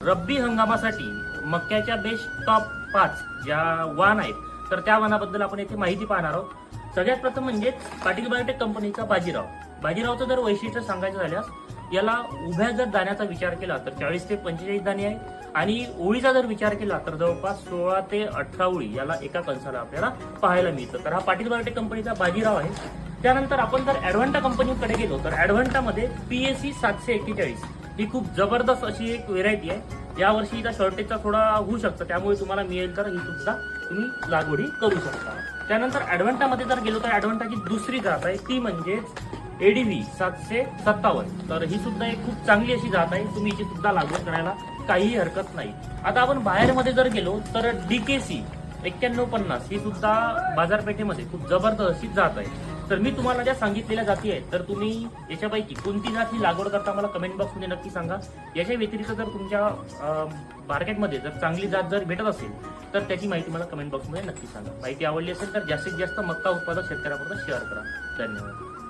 रब्बी हंगामासाठी मक्याच्या best top 5 ज्या वाण आहेत तर त्या वाणाबद्दल आपण येथे माहिती पाहणार आहोत। सगळ्यात प्रथम म्हणजे पाटील बायोटेक कंपनीचा बाजीरावचं जर वैशिष्ट्य सांगायचं झाल्यास याला उभ्या जर दाण्याचा विचार केला तर 40 ते 45 दाणे आहे आणि ओळीचा जर विचार केला तर जवळपास 16 ते 18 ओळी याला एका कणसाला आपल्याला पाहायला मिळतं। तर हा पाटील बायोटेक कंपनीचा बाजीराव आहे। त्यानंतर आपण जर ॲडव्हान्टा कंपनीकडे गेलो तर ॲडव्हान्टामध्ये PSC 741 ही खूप जबरदस्त अशी एक व्हेरायटी आहे। यावर्षी इथं शॉर्टेजचा थोडा होऊ शकतं, त्यामुळे तुम्हाला मिळेल तर ही सुद्धा तुम्ही लागवडी करू शकता। त्यानंतर ॲडव्हान्टामध्ये जर गेलो तर ॲडव्हान्टाची दुसरी जात आहे ती म्हणजेच ADV 757। तर ही सुद्धा एक खूप चांगली अशी जात आहे, तुम्ही हिची सुद्धा लागवड करायला काहीही हरकत नाही। आता आपण बाहेरमध्ये जर गेलो तर DKC 9150 ही सुद्धा बाजारपेठेमध्ये खूप जबरदस्त अशी जात आहे। तर मी तुम्हाला ज्या सांगितलेल्या जाती आहेत तर तुम्ही याच्यापैकी कोणती जात ही लागवड करता मला कमेंट बॉक्समध्ये नक्की सांगा। याच्या व्यतिरिक्त जर तुमच्या मार्केटमध्ये जर चांगली जात जर भेटत असेल तर त्याची माहिती मला कमेंट बॉक्समध्ये नक्की सांगा। माहिती आवडली असेल तर जास्तीत जास्त मक्का उत्पादक शेतकऱ्यांपर्यंत शेअर करा। धन्यवाद।